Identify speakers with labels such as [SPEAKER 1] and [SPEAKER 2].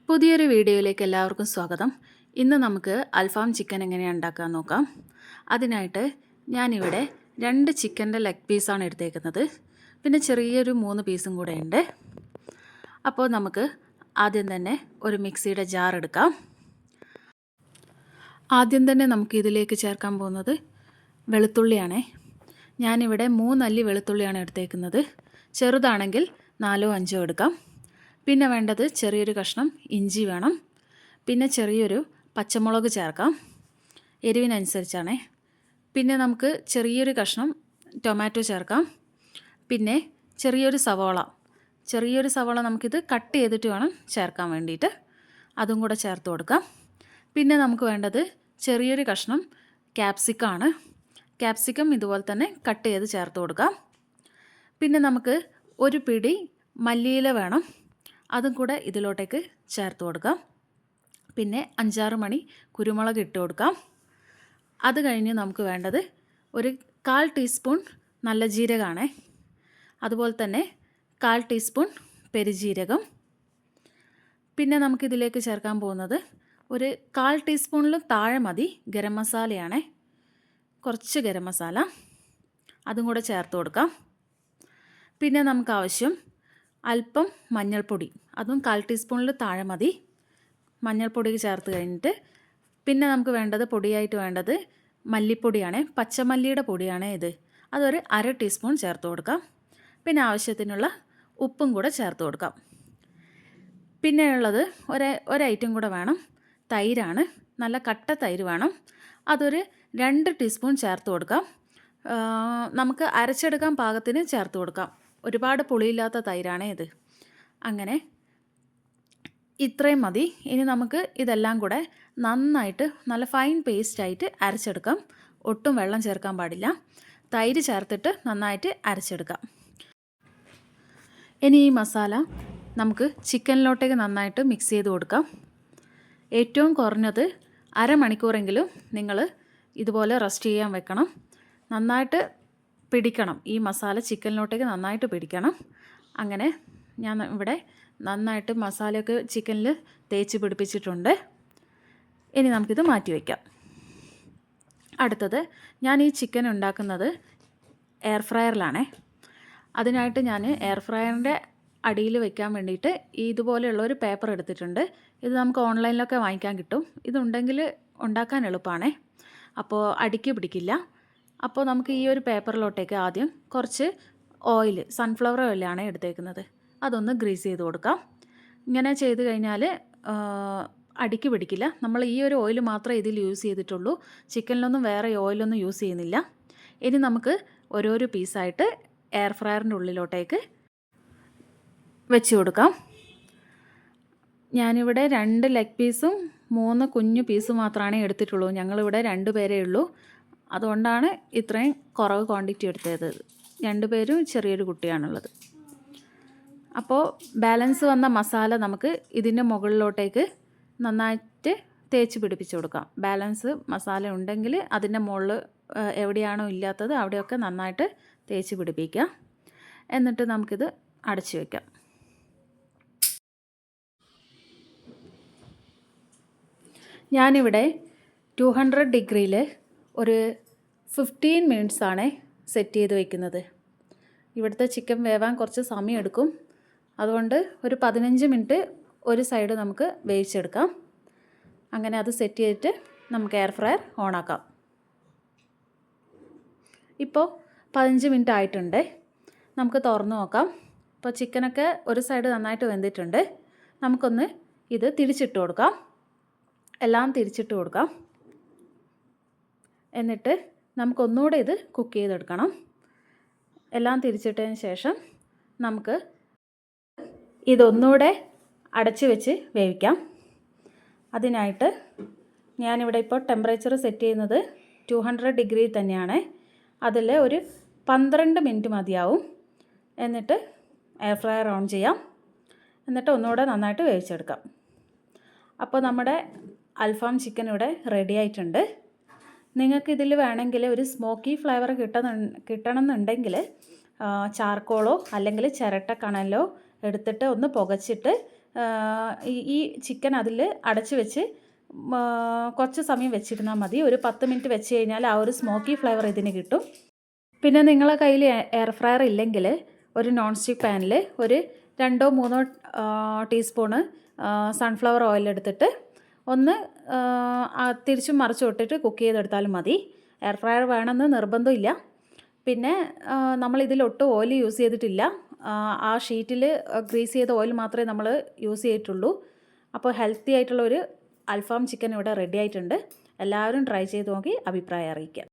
[SPEAKER 1] പുതിയൊരു വീഡിയോയിലേക്ക് എല്ലാവർക്കും സ്വാഗതം. ഇന്ന് നമുക്ക് അൽഫാം ചിക്കൻ എങ്ങനെയാണ് ഉണ്ടാക്കാൻ നോക്കാം. അതിനായിട്ട് ഞാനിവിടെ 2 ചിക്കൻ്റെ ലെഗ് പീസാണ് എടുത്തേക്കുന്നത്. പിന്നെ ചെറിയൊരു 3 പീസും കൂടെ ഉണ്ട്. അപ്പോൾ നമുക്ക് ആദ്യം തന്നെ ഒരു മിക്സിയുടെ ജാർ എടുക്കാം. ആദ്യം തന്നെ നമുക്ക് ഇതിലേക്ക് ചേർക്കാൻ പോകുന്നത് വെളുത്തുള്ളിയാണേ. ഞാനിവിടെ 3 അല്ലി വെളുത്തുള്ളിയാണ് എടുത്തേക്കുന്നത്. ചെറുതാണെങ്കിൽ 4ഓ 5ഓ എടുക്കാം. പിന്നെ വേണ്ടത് ചെറിയൊരു കഷ്ണം ഇഞ്ചി വേണം. പിന്നെ ചെറിയൊരു പച്ചമുളക് ചേർക്കാം, എരിവിനനുസരിച്ചാണേ. പിന്നെ നമുക്ക് ചെറിയൊരു കഷ്ണം ടൊമാറ്റോ ചേർക്കാം. പിന്നെ ചെറിയൊരു സവോള നമുക്കിത് കട്ട് ചെയ്തിട്ട് വേണം ചേർക്കാൻ വേണ്ടിയിട്ട്. അതും കൂടെ ചേർത്ത് കൊടുക്കാം. പിന്നെ നമുക്ക് വേണ്ടത് ചെറിയൊരു കഷ്ണം ക്യാപ്സിക്കമാണ്. ക്യാപ്സിക്കം ഇതുപോലെ തന്നെ കട്ട് ചെയ്ത് ചേർത്ത് കൊടുക്കാം. പിന്നെ നമുക്ക് ഒരു പിടി മല്ലിയില വേണം, അതും കൂടെ ഇതിലോട്ടേക്ക് ചേർത്ത് കൊടുക്കാം. പിന്നെ 5-6 മണി കുരുമുളക് ഇട്ട് കൊടുക്കാം. അത് കഴിഞ്ഞ് നമുക്ക് വേണ്ടത് ഒരു 1/4 ടീസ്പൂൺ നല്ല ജീരകമാണ്. അതുപോലെ തന്നെ 1/4 ടീസ്പൂൺ പെരുജീരകം. പിന്നെ നമുക്കിതിലേക്ക് ചേർക്കാൻ പോകുന്നത് ഒരു 1/4 ടീസ്പൂണിലും താഴെ മതി ഗരം മസാലയാണ്. കുറച്ച് ഗരം മസാല അതും കൂടെ ചേർത്ത് കൊടുക്കാം. പിന്നെ നമുക്ക് ആവശ്യം അല്പം മഞ്ഞൾപ്പൊടി, അതും 1/4 ടീസ്പൂണിൽ താഴെ മതി. മഞ്ഞൾപ്പൊടി ചേർത്ത് കഴിഞ്ഞിട്ട് പിന്നെ നമുക്ക് വേണ്ടത് പൊടിയായിട്ട് വേണ്ടത് മല്ലിപ്പൊടിയാണ്. പച്ചമല്ലിയുടെ പൊടിയാണ് ഇത്. അതൊരു 1/2 ടീസ്പൂൺ ചേർത്ത് കൊടുക്കാം. പിന്നെ ആവശ്യത്തിനുള്ള ഉപ്പും കൂടെ ചേർത്ത് കൊടുക്കാം. പിന്നെ ഉള്ളത് ഒരു ഐറ്റം കൂടെ വേണം, തൈരാണ്. നല്ല കട്ട തൈര് വേണം. അതൊരു 2 ടീസ്പൂൺ ചേർത്ത് കൊടുക്കാം. നമുക്ക് അരച്ചെടുക്കാൻ പാകത്തിന് ചേർത്ത് കൊടുക്കാം. ഒരുപാട് പുളിയില്ലാത്ത തൈരാണ് ഇത്. അങ്ങനെ ഇത്രയും മതി. ഇനി നമുക്ക് ഇതെല്ലാം കൂടെ നന്നായിട്ട് നല്ല ഫൈൻ പേസ്റ്റായിട്ട് അരച്ചെടുക്കാം. ഒട്ടും വെള്ളം ചേർക്കാൻ പാടില്ല. തൈര് ചേർത്തിട്ട് നന്നായിട്ട് അരച്ചെടുക്കാം. ഇനി ഈ മസാല നമുക്ക് ചിക്കനിലോട്ടേക്ക് നന്നായിട്ട് മിക്സ് ചെയ്ത് കൊടുക്കാം. ഏറ്റവും കുറഞ്ഞത് അരമണിക്കൂറെങ്കിലും നിങ്ങൾ ഇതുപോലെ റെസ്റ്റ് ചെയ്യാൻ വെക്കണം. നന്നായിട്ട് പിടിക്കണം, ഈ മസാല ചിക്കനിലോട്ടേക്ക് നന്നായിട്ട് പിടിക്കണം. അങ്ങനെ ഞാൻ ഇവിടെ നന്നായിട്ട് മസാലയൊക്കെ ചിക്കനിൽ തേച്ച് പിടിപ്പിച്ചിട്ടുണ്ട്. ഇനി നമുക്കിത് മാറ്റി വയ്ക്കാം. അടുത്തത് ഞാൻ ഈ ചിക്കൻ ഉണ്ടാക്കുന്നത് എയർ ഫ്രയറിലാണേ. അതിനായിട്ട് ഞാൻ എയർ ഫ്രയറിൻ്റെ അടിയിൽ വെക്കാൻ വേണ്ടിയിട്ട് ഇതുപോലെയുള്ളൊരു പേപ്പർ എടുത്തിട്ടുണ്ട്. ഇത് നമുക്ക് ഓൺലൈനിലൊക്കെ വാങ്ങിക്കാൻ കിട്ടും. ഇതുണ്ടെങ്കിൽ ഉണ്ടാക്കാൻ എളുപ്പമാണേ, അപ്പോൾ അടിക്ക് പിടിക്കില്ല. അപ്പോൾ നമുക്ക് ഈ ഒരു പേപ്പറിലോട്ടേക്ക് ആദ്യം കുറച്ച് ഓയിൽ, സൺഫ്ലവർ ഓയിലാണ് എടുത്തേക്കുന്നത്, അതൊന്ന് ഗ്രീസ് ചെയ്ത് കൊടുക്കാം. ഇങ്ങനെ ചെയ്ത് കഴിഞ്ഞാൽ അടിക്ക് പിടിക്കില്ല. നമ്മൾ ഈ ഒരു ഓയിൽ മാത്രമേ ഇതിൽ യൂസ് ചെയ്തിട്ടുള്ളൂ. ചിക്കനിലൊന്നും വേറെ ഓയിലൊന്നും യൂസ് ചെയ്യുന്നില്ല. ഇനി നമുക്ക് ഓരോരോ പീസായിട്ട് എയർ ഫ്രയറിൻ്റെ ഉള്ളിലോട്ടേക്ക് വെച്ച് കൊടുക്കാം. ഞാനിവിടെ 2 ലെഗ് പീസും 3 കുഞ്ഞു പീസും മാത്രമാണ് എടുത്തിട്ടുള്ളൂ. ഞങ്ങളിവിടെ 2 പേരേ ഉള്ളൂ. അതുകൊണ്ടാണ് ഇത്രയും കുറവ് ക്വാണ്ടിറ്റി എടുത്തത്. 2 പേരും ചെറിയൊരു കുട്ടിയാണുള്ളത്. അപ്പോൾ ബാലൻസ് വന്ന മസാല നമുക്ക് ഇതിൻ്റെ മുകളിലോട്ടേക്ക് നന്നായിട്ട് തേച്ച് പിടിപ്പിച്ച് കൊടുക്കാം. ബാലൻസ് മസാല ഉണ്ടെങ്കിൽ അതിൻ്റെ മുകളിൽ എവിടെയാണോ ഇല്ലാത്തത് അവിടെയൊക്കെ നന്നായിട്ട് തേച്ച് പിടിപ്പിക്കുക. എന്നിട്ട് നമുക്കിത് അടച്ചു വയ്ക്കാം. ഞാനിവിടെ 200 ഡിഗ്രിയിൽ ഒരു 15 മിനിറ്റ്സാണ് സെറ്റ് ചെയ്ത് വയ്ക്കുന്നത്. ഇവിടുത്തെ ചിക്കൻ വേവാൻ കുറച്ച് സമയം എടുക്കും. അതുകൊണ്ട് ഒരു 15 മിനിറ്റ് ഒരു സൈഡ് നമുക്ക് വേവിച്ചെടുക്കാം. അങ്ങനെ അത് സെറ്റ് ചെയ്തിട്ട് നമുക്ക് എയർ ഫ്രയർ ഓണാക്കാം. ഇപ്പോൾ 15 മിനിറ്റ് ആയിട്ടുണ്ട്. നമുക്ക് തുറന്ന് നോക്കാം. ഇപ്പോൾ ചിക്കനൊക്കെ ഒരു സൈഡ് നന്നായിട്ട് വെന്തിട്ടുണ്ട്. നമുക്കൊന്ന് ഇത് തിരിച്ചിട്ട് കൊടുക്കാം. എല്ലാം തിരിച്ചിട്ട് കൊടുക്കാം. എന്നിട്ട് നമുക്കൊന്നുകൂടെ ഇത് കുക്ക് ചെയ്തെടുക്കണം. എല്ലാം തിരിച്ചിട്ടതിന് ശേഷം നമുക്ക് ഇതൊന്നുകൂടെ അടച്ച് വെച്ച് വേവിക്കാം. അതിനായിട്ട് ഞാനിവിടെ ഇപ്പോൾ ടെമ്പറേച്ചർ സെറ്റ് ചെയ്യുന്നത് 200 ഡിഗ്രി തന്നെയാണ്. അതിൽ ഒരു 12 മിനിറ്റ് മതിയാവും. എന്നിട്ട് എയർ ഫ്രയർ ഓൺ ചെയ്യാം. എന്നിട്ട് ഒന്നുകൂടെ നന്നായിട്ട് വേവിച്ചെടുക്കാം. അപ്പോൾ നമ്മുടെ അൽഫാം ചിക്കൻ ഇവിടെ റെഡി ആയിട്ടുണ്ട്. നിങ്ങൾക്കിതിൽ വേണമെങ്കിൽ ഒരു സ്മോക്കി ഫ്ലേവർ കിട്ടണമെന്നുണ്ടെങ്കിൽ ചാർക്കോളോ അല്ലെങ്കിൽ ചിരട്ട കണലോ എടുത്തിട്ട് ഒന്ന് പുകച്ചിട്ട് ഈ ചിക്കൻ അതിൽ അടച്ച് വെച്ച് കുറച്ച് സമയം വെച്ചിരുന്നാൽ മതി. ഒരു 10 മിനിറ്റ് വെച്ച് കഴിഞ്ഞാൽ ആ ഒരു സ്മോക്കി ഫ്ലേവർ ഇതിന് കിട്ടും. പിന്നെ നിങ്ങളെ കയ്യിൽ എയർ ഫ്രയർ ഇല്ലെങ്കിൽ ഒരു നോൺ സ്റ്റിക്ക് പാനിൽ ഒരു 2-3 ടീസ്പൂണ് സൺഫ്ലവർ ഓയിൽ എടുത്തിട്ട് ഒന്ന് തിരിച്ചും മറിച്ചും ഇട്ടിട്ട് കുക്ക് ചെയ്തെടുത്താലും മതി. എയർ ഫ്രയർ വേണമെന്ന് നിർബന്ധമില്ല. പിന്നെ നമ്മളിതിലൊട്ടും ഓയിൽ യൂസ് ചെയ്തിട്ടില്ല. ആ ഷീറ്റിൽ ഗ്രീസ് ചെയ്ത ഓയിൽ മാത്രമേ നമ്മൾ യൂസ് ചെയ്തിട്ടുള്ളൂ. അപ്പോൾ ഹെൽത്തി ആയിട്ടുള്ളൊരു അൽഫാം ചിക്കൻ ഇവിടെ റെഡി ആയിട്ടുണ്ട്. എല്ലാവരും ട്രൈ ചെയ്ത് നോക്കി അഭിപ്രായം അറിയിക്കുക.